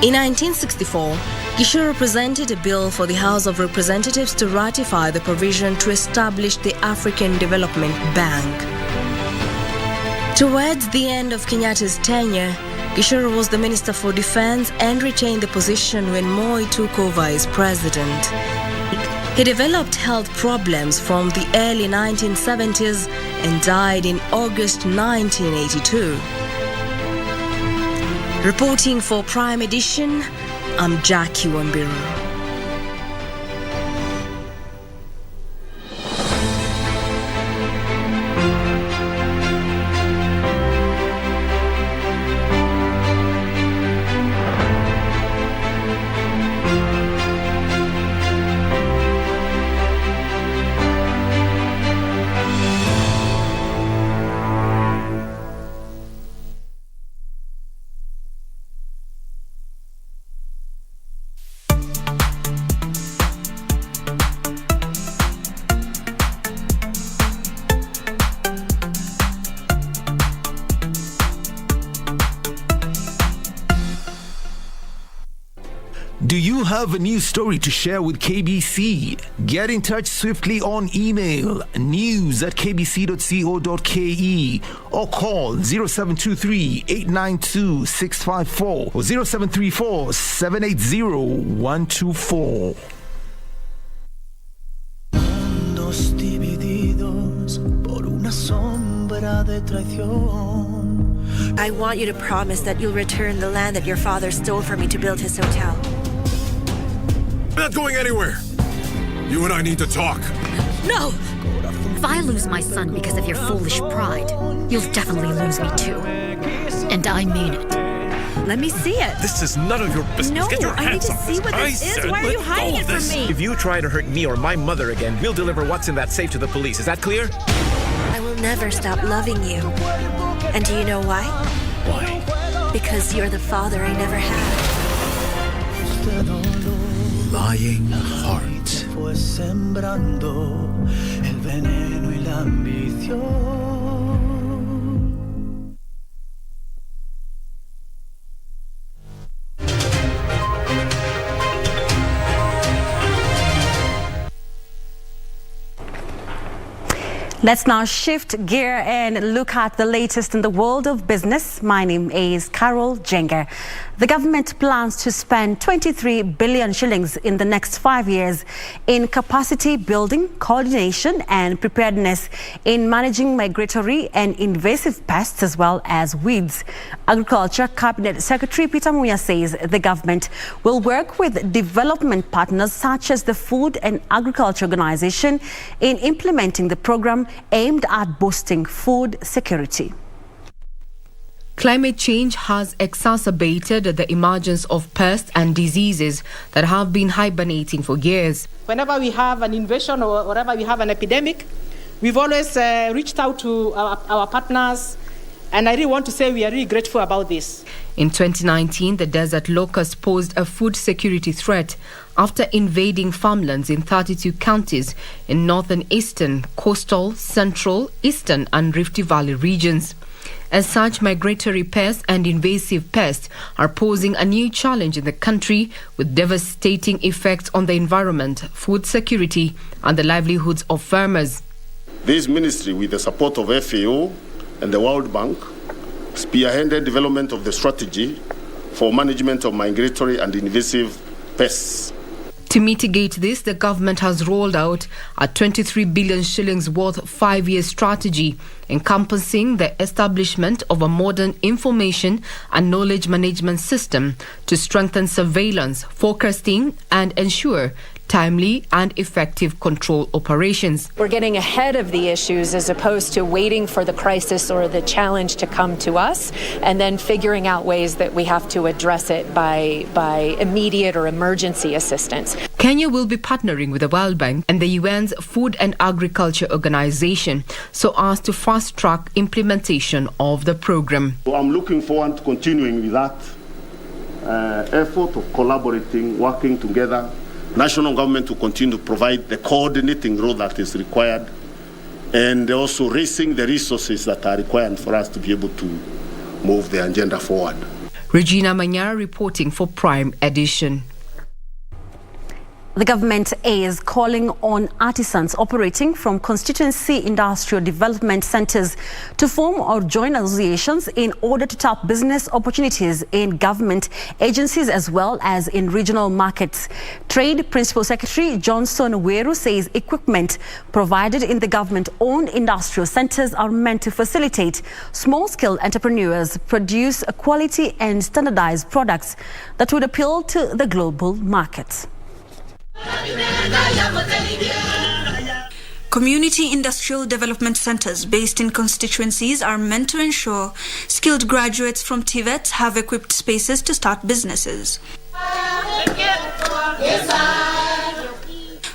In 1964, Gishuru presented a bill for the House of Representatives to ratify the provision to establish the African Development Bank. Towards the end of Kenyatta's tenure, Gishuru was the Minister for Defense and retained the position when Moi took over as president. He developed health problems from the early 1970s and died in August 1982. Reporting for Prime Edition, I'm Jackie Wambiru. Do you have a news story to share with KBC? Get in touch swiftly on email news@kbc.co.ke or call 0723 892 654 or 0734 780 124. Mundos divididos por una sombra de traición. I want you to promise that you'll return the land that your father stole from me to build his hotel. I'm not going anywhere. You and I need to talk. No! If I lose my son because of your foolish pride, you'll definitely lose me too. And I mean it. Let me see it. This is none of your business. No, Get your I need hands to off see this. what this is. Why are you hiding it from me? If you try to hurt me or my mother again, we'll deliver what's in that safe to the police. Is that clear? I will never stop loving you. And do you know why? Why? Because you're the father I never had. Lying heart. Fue sembrando el veneno y la ambición. Let's now shift gear and look at the latest in the world of business. My name is Carol Jenger. The government plans to spend 23 billion shillings in the next 5 years in capacity building, coordination and preparedness in managing migratory and invasive pests as well as weeds. Agriculture Cabinet Secretary Peter Mboya says the government will work with development partners such as the Food and Agriculture Organization in implementing the program aimed at boosting food security. Climate change has exacerbated the emergence of pests and diseases that have been hibernating for years. Whenever we have an invasion or whenever we have an epidemic, we've always reached out to our partners, and I really want to say we are really grateful about this. In 2019, the desert locust posed a food security threat after invading farmlands in 32 counties in northern, eastern, coastal, central, eastern and Rift Valley regions. As such, migratory pests and invasive pests are posing a new challenge in the country with devastating effects on the environment, food security and the livelihoods of farmers. This ministry, with the support of FAO and the World Bank, spearheaded development of the strategy for management of migratory and invasive pests. To mitigate this, the government has rolled out a 23 billion shillings worth 5-year strategy encompassing the establishment of a modern information and knowledge management system to strengthen surveillance, forecasting and ensure timely and effective control operations. We're getting ahead of the issues as opposed to waiting for the crisis or the challenge to come to us and then figuring out ways that we have to address it by immediate or emergency assistance. Kenya will be partnering with the World Bank and the UN's Food and Agriculture Organization so as to fast-track implementation of the program. So I'm looking forward to continuing with that effort of collaborating, working together. National government to continue to provide the coordinating role that is required and also raising the resources that are required for us to be able to move the agenda forward. Regina Manyara reporting for Prime Edition. The government is calling on artisans operating from constituency industrial development centres to form or join associations in order to tap business opportunities in government agencies as well as in regional markets. Trade Principal Secretary Johnson Weru says equipment provided in the government-owned industrial centres are meant to facilitate small-scale entrepreneurs produce quality and standardised products that would appeal to the global market. Community industrial development centers based in constituencies are meant to ensure skilled graduates from TVETs have equipped spaces to start businesses.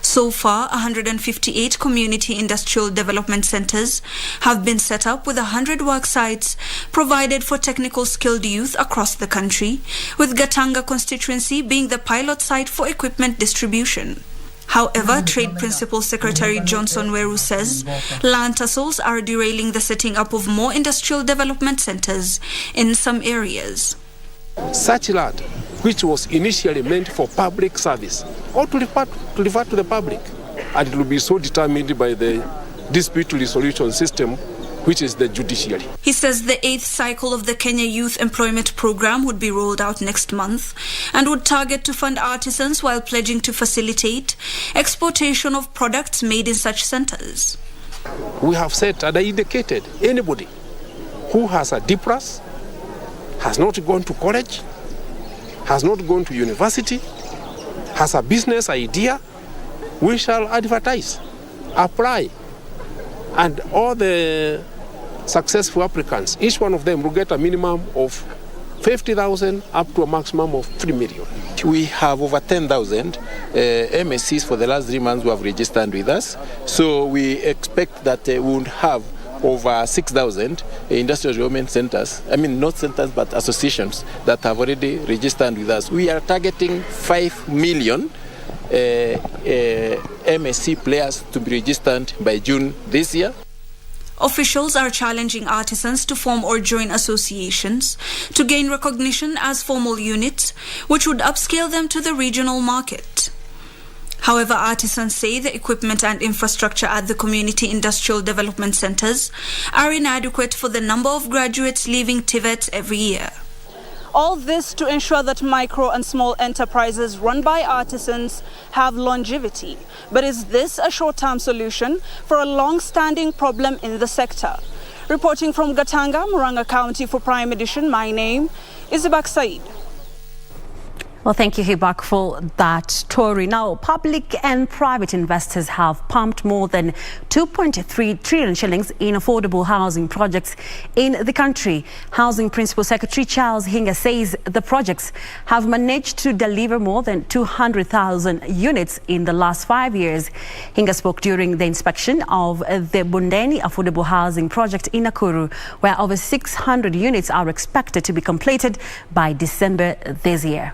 So far, 158 community industrial development centers have been set up with 100 work sites provided for technical skilled youth across the country, with Gatanga constituency being the pilot site for equipment distribution. However, Trade Principal Secretary Johnson Weru says land tussles are derailing the setting up of more industrial development centers in some areas. Such land which was initially meant for public service, or to refer to the public. And it will be so determined by the dispute resolution system, which is the judiciary. He says the 8th cycle of the Kenya Youth Employment Program would be rolled out next month and would target to fund artisans while pledging to facilitate exportation of products made in such centers. We have said and indicated anybody who has a D+, has not gone to college, has not gone to university, has a business idea, we shall advertise, apply, and all the successful applicants, each one of them will get a minimum of 50,000 up to a maximum of 3 million. We have over 10,000 MSCs for the last 3 months who have registered with us. So we expect that we would have over 6,000 industrial development centers, not centers but associations that have already registered with us. We are targeting 5 million MSC players to be registered by June this year. Officials are challenging artisans to form or join associations to gain recognition as formal units, which would upscale them to the regional market. However, artisans say the equipment and infrastructure at the community industrial development centers are inadequate for the number of graduates leaving TVET every year. All this to ensure that micro and small enterprises run by artisans have longevity. But is this a short-term solution for a long-standing problem in the sector? Reporting from Gatanga, Murang'a County for Prime Edition, my name is Ibak Said. Well, thank you, Hibak, for that story. Now, public and private investors have pumped more than 2.3 trillion shillings in affordable housing projects in the country. Housing Principal Secretary Charles Hinga says the projects have managed to deliver more than 200,000 units in the last 5 years. Hinga spoke during the inspection of the Bondeni Affordable Housing Project in Nakuru, where over 600 units are expected to be completed by December this year.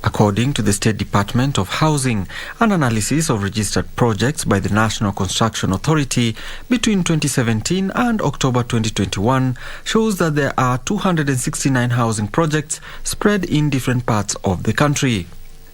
According to the State Department of Housing, an analysis of registered projects by the National Construction Authority between 2017 and October 2021 shows that there are 269 housing projects spread in different parts of the country.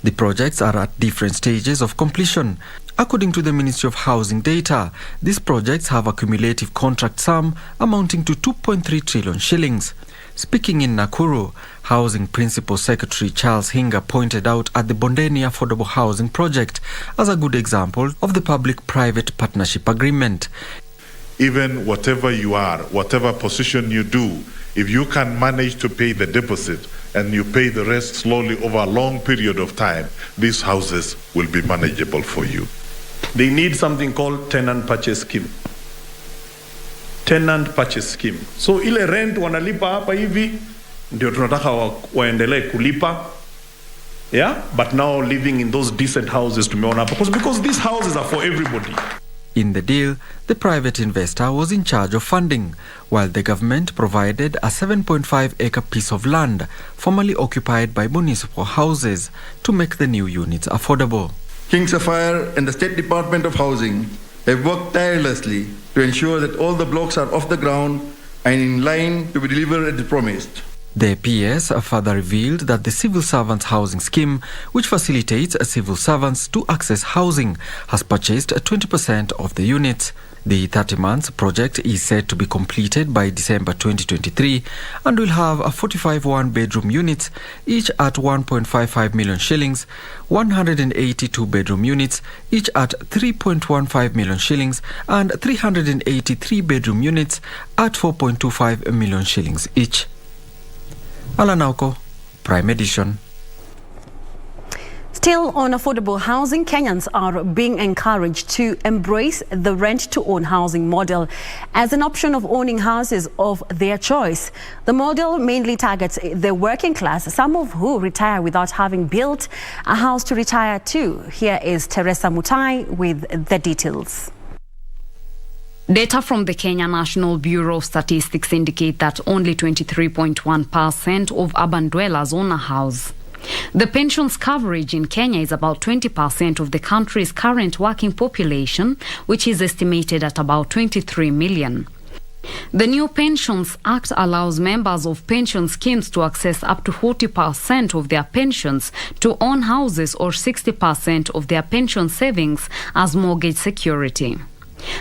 The projects are at different stages of completion. According to the Ministry of Housing data, these projects have a cumulative contract sum amounting to 2.3 trillion shillings. Speaking in Nakuru, Housing Principal Secretary Charles Hinga pointed out at the Bondeni Affordable Housing Project as a good example of the public-private partnership agreement. Even whatever you are, whatever position you do, if you can manage to pay the deposit and you pay the rest slowly over a long period of time, these houses will be manageable for you. They need something called tenant purchase scheme. Tenant purchase scheme. So ile rent wanalipa hapa hivi ndio tunataka waendelee kulipa. Yeah, but now living in those decent houses tumeona hapa because these houses are for everybody. In the deal, the private investor was in charge of funding, while the government provided a 7.5-acre piece of land formerly occupied by municipal houses to make the new units affordable. King Sapphire and the State Department of Housing have worked tirelessly to ensure that all the blocks are off the ground and in line to be delivered as promised. The PS further revealed that the Civil Servants Housing Scheme, which facilitates civil servants to access housing, has purchased 20% of the units. The 30-month project is set to be completed by December 2023 and will have 45 one-bedroom units, each at 1.55 million shillings, 182 bedroom units, each at 3.15 million shillings, and 383 bedroom units at 4.25 million shillings each. Alanauko, Prime Edition. Still on affordable housing, Kenyans are being encouraged to embrace the rent-to-own housing model as an option of owning houses of their choice. The model mainly targets the working class, some of who retire without having built a house to retire to. Here is Teresa Mutai with the details. Data from the Kenya National Bureau of Statistics indicate that only 23.1% of urban dwellers own a house. The pensions coverage in Kenya is about 20% of the country's current working population, which is estimated at about 23 million. The new Pensions Act allows members of pension schemes to access up to 40% of their pensions to own houses or 60% of their pension savings as mortgage security.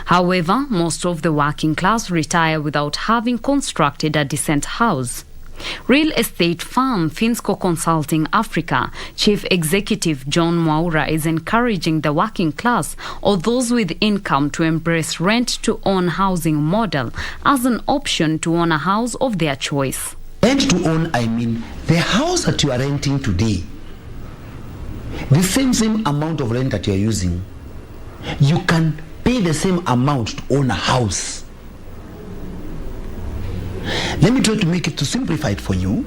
However, most of the working class retire without having constructed a decent house. Real estate firm Finsco Consulting Africa Chief Executive John Mwaura is encouraging the working class or those with income to embrace rent-to-own housing model as an option to own a house of their choice. Rent-to-own, I mean the house that you are renting today, the same amount of rent that you are using, you can pay the same amount to own a house. Let me try to make it to simplify it for you.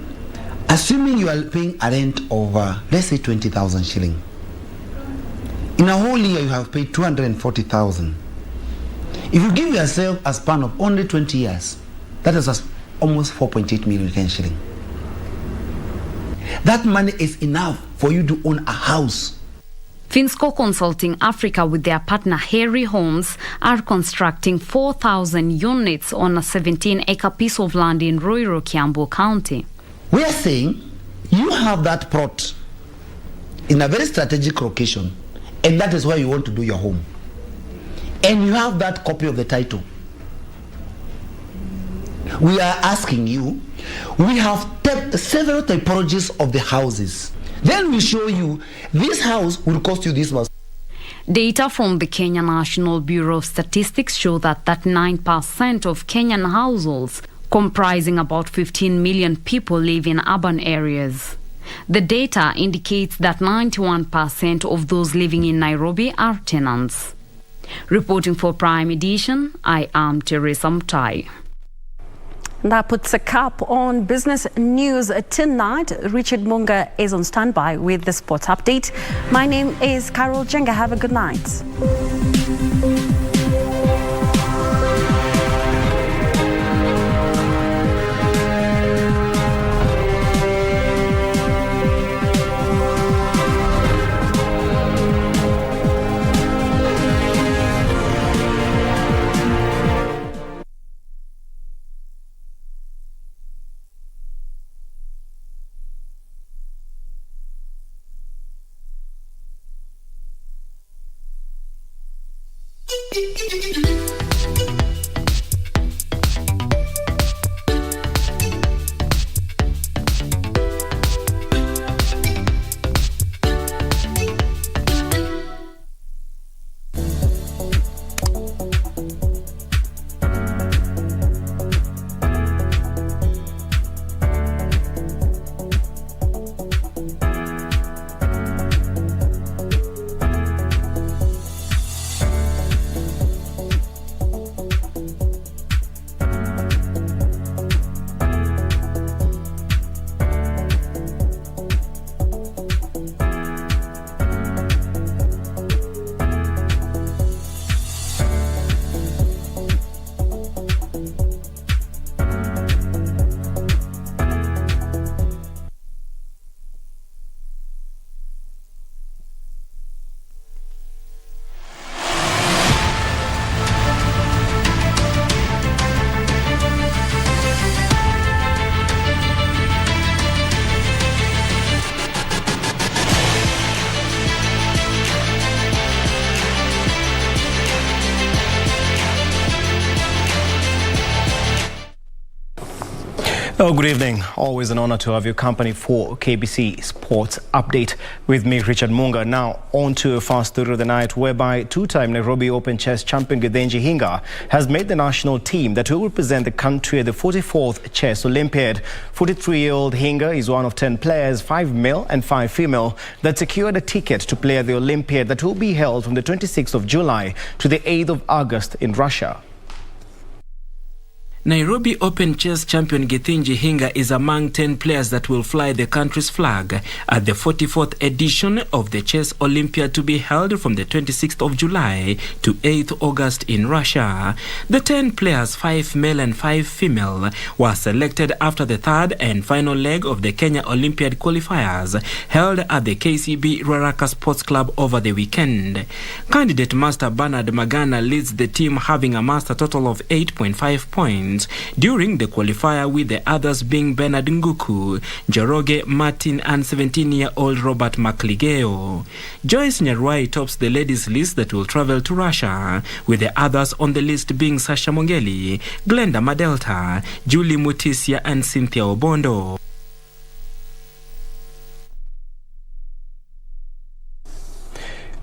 Assuming you are paying a rent of, let's say 20,000 shilling. In a whole year, you have paid 240,000. If you give yourself a span of only 20 years, that is almost 4.8 million shilling. That money is enough for you to own a house. Finsco Consulting Africa with their partner Harry Homes are constructing 4,000 units on a 17-acre piece of land in rural Kiambu County. We are saying you have that plot in a very strategic location, and that is where you want to do your home. And you have that copy of the title. We are asking you, we have several typologies of the houses. Then we show you this house will cost you this much. Data from the Kenya National Bureau of Statistics show that 9% of Kenyan households, comprising about 15 million people, live in urban areas. The data indicates that 91% of those living in Nairobi are tenants. Reporting for Prime Edition, I am Teresa Mutai. That puts a cap on business news tonight. Richard Munga is on standby with the sports update. My name is Carol Jenga. Have a good night. Oh, good evening. Always an honor to have your company for KBC Sports Update with me, Richard Munga. Now, on to a first story of the night, whereby two-time Nairobi Open chess champion Githinji Hinga has made the national team that will represent the country at the 44th Chess Olympiad. 43-year-old Hinga is one of 10 players, 5 male and 5 female, that secured a ticket to play at the Olympiad that will be held from the 26th of July to the 8th of August in Russia. Nairobi Open Chess champion Githinji Hinga is among 10 players that will fly the country's flag at the 44th edition of the Chess Olympiad to be held from the 26th of July to 8th August in Russia. The 10 players, 5 male and 5 female, were selected after the third and final leg of the Kenya Olympiad qualifiers held at the KCB Ruaraka Sports Club over the weekend. Candidate Master Bernard Magana leads the team, having amassed a total of 8.5 points during the qualifier, with the others being Bernard Nguku, Njoroge Martin and 17-year-old Robert Makligeo. Joyce Nyarwai tops the ladies list that will travel to Russia, with the others on the list being Sasha Mongeli, Glenda Madelta, Julie Mutisia and Cynthia Obondo.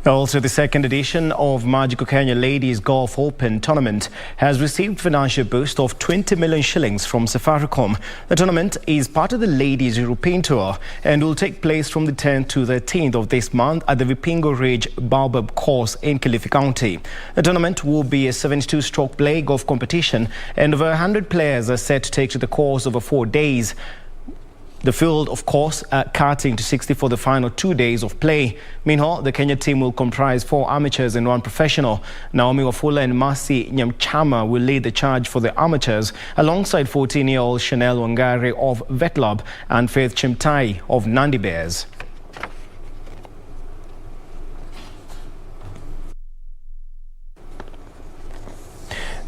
Also, the second edition of Magical Kenya Ladies Golf Open Tournament has received financial boost of 20 million shillings from Safaricom. The tournament is part of the Ladies European Tour and will take place from the 10th to the 13th of this month at the Vipingo Ridge Baobab course in Kilifi County. The tournament will be a 72-stroke leg of competition, and over 100 players are set to take to the course over 4 days. The field, of course, cutting to 60 for the final 2 days of play. Meanwhile, the Kenya team will comprise 4 amateurs and 1 professional. Naomi Wafula and Mercy Nyamchama will lead the charge for the amateurs, alongside 14-year-old Chanel Wangari of Vetlab and Faith Chimtai of Nandi Bears.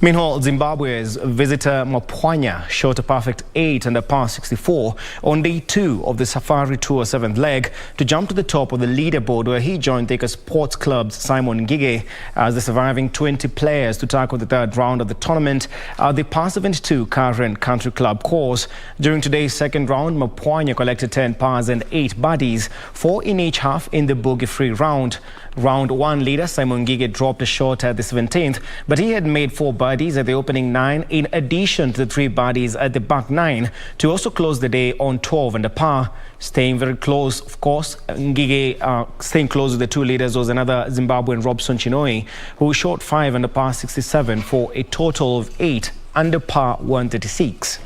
Meanwhile, Zimbabwe's visitor Mapwanya shot a perfect 8 under par 64 on day 2 of the Safari Tour 7th leg to jump to the top of the leaderboard, where he joined Thika Sports Club's Simon Ngige as the surviving 20 players to tackle the third round of the tournament at the par 72 Current Country Club course. During today's second round, Mapwanya collected 10 pars and 8 birdies, 4 in each half in the bogey-free round. Round 1 leader Simon Ngige dropped a shot at the 17th, but he had made 4 birdies at the opening 9 in addition to the 3 birdies at the back 9 to also close the day on 12 under par. Staying very close, of course, Ngige staying close with the 2 leaders was another Zimbabwean, Robson Chinoi, who shot 5 under par 67 for a total of 8 under par 136.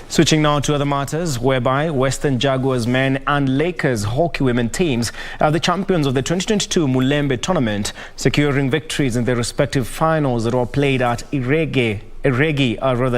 Switching now to other matters, whereby Western Jaguars men and Lakers hockey women teams are the champions of the 2022 Mulembe tournament, securing victories in their respective finals that were played at Iregi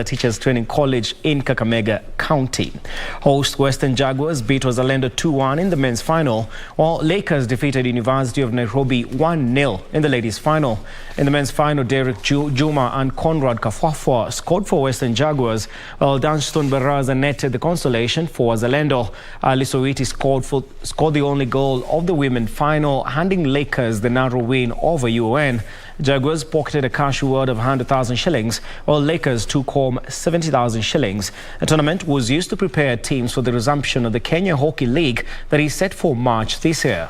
Teachers Training College in Kakamega County. Host Western Jaguars beat Wazalendo 2-1 in the men's final, while Lakers defeated University of Nairobi 1-0 in the ladies' final. In the men's final, Derek Juma and Conrad Kafwafwa scored for Western Jaguars, while Danston Baraza netted the consolation for Wazalendo. Ali Soiti scored the only goal of the women's final, handing Lakers the narrow win over UON. Jaguars pocketed a cash reward of 100,000 shillings, while Lakers took home 70,000 shillings. The tournament was used to prepare teams for the resumption of the Kenya Hockey League that is set for March this year.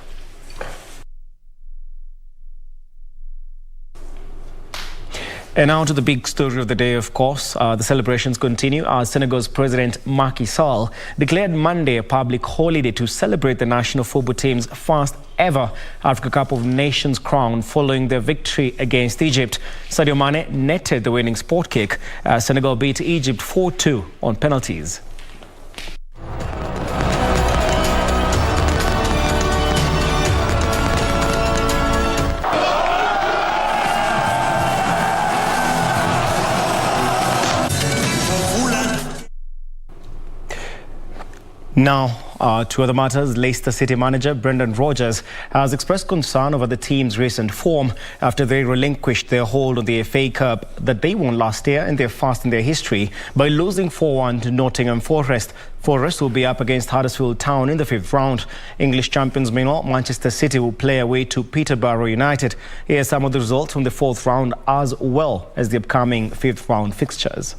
And now to the big story of the day, of course. The celebrations continue. Senegal's President Macky Sall declared Monday a public holiday to celebrate the national football team's first ever Africa Cup of Nations crown following their victory against Egypt. Sadio Mane netted the winning sport kick. Senegal beat Egypt 4-2 on penalties. Now, to other matters, Leicester City manager Brendan Rodgers has expressed concern over the team's recent form after they relinquished their hold on the FA Cup that they won last year and their first in their history by losing 4-1 to Nottingham Forest. Forest will be up against Huddersfield Town in the 5th round. English champions, meanwhile, Manchester City will play away to Peterborough United. Here are some of the results from the 4th round as well as the upcoming 5th round fixtures.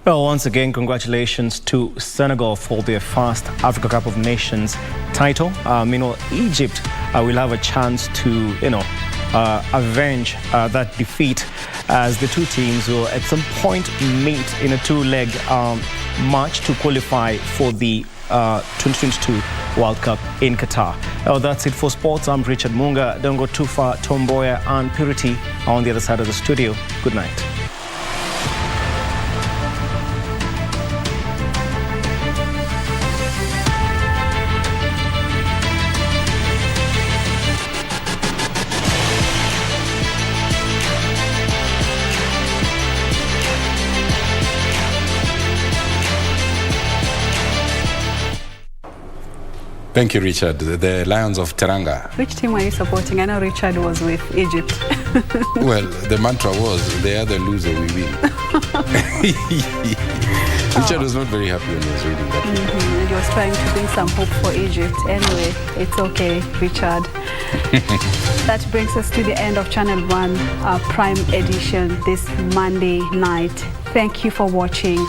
Well, once again, congratulations to Senegal for their first Africa Cup of Nations title. Egypt will have a chance to, avenge that defeat, as the two teams will at some point meet in a two-leg match to qualify for the 2022 World Cup in Qatar. Well, that's it for sports. I'm Richard Munga. Don't go too far. Mboya and Purity are on the other side of the studio. Good night. Thank you, Richard. The Lions of Teranga. Which team are you supporting? I know Richard was with Egypt. Well, the mantra was, the other loser, we win. Richard was not very happy when he was reading that. He was trying to bring some hope for Egypt. Anyway, it's okay, Richard. That brings us to the end of Channel 1 Prime Edition this Monday night. Thank you for watching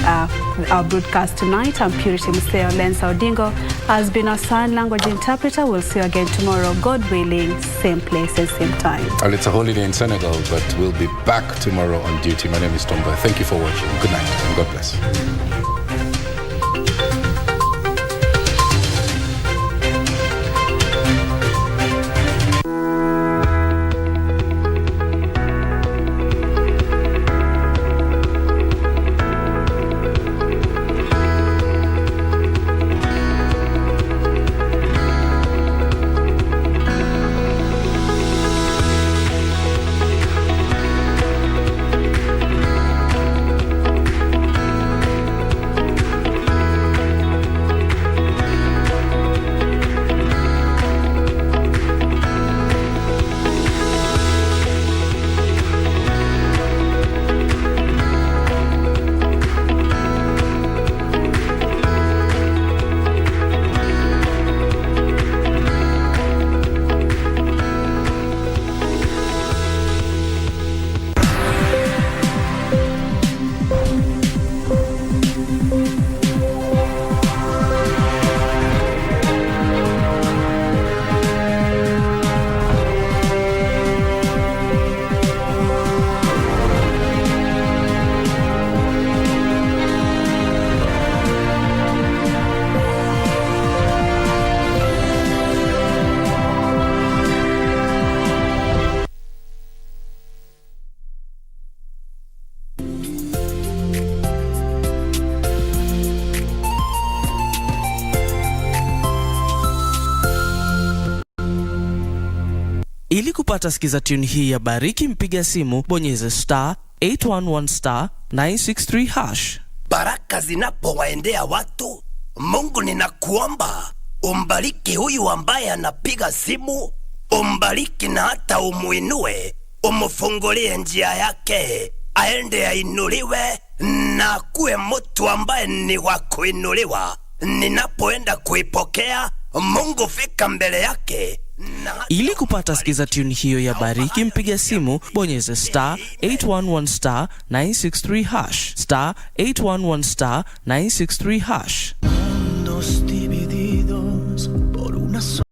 our broadcast tonight. I'm Purity Museo. Lensa Odingo has been our sign language interpreter. We'll see you again tomorrow, God willing, same place and same time. Well, it's a holiday in Senegal, but we'll be back tomorrow on duty. My name is Tomba. Thank you for watching. Good night and God bless. Ili kupata sikiza tune hii ya Bariki, mpiga simu bonyeza *811 *963#. Baraka zinapowaendea watu, Mungu ninakuomba umbariki huyu ambaye anapiga simu, umbariki na hata umuinue, umufungulie njia yake, aende ainuliwe na kuwe mtu ambaye ni wa kuinuliwa. Ninapoenda kuipokea, Mungu fika mbele yake. Ili kupata sikiza tune hiyo ya Bariki, mpiga simu bonyeza *811 *963#, *811 *963#.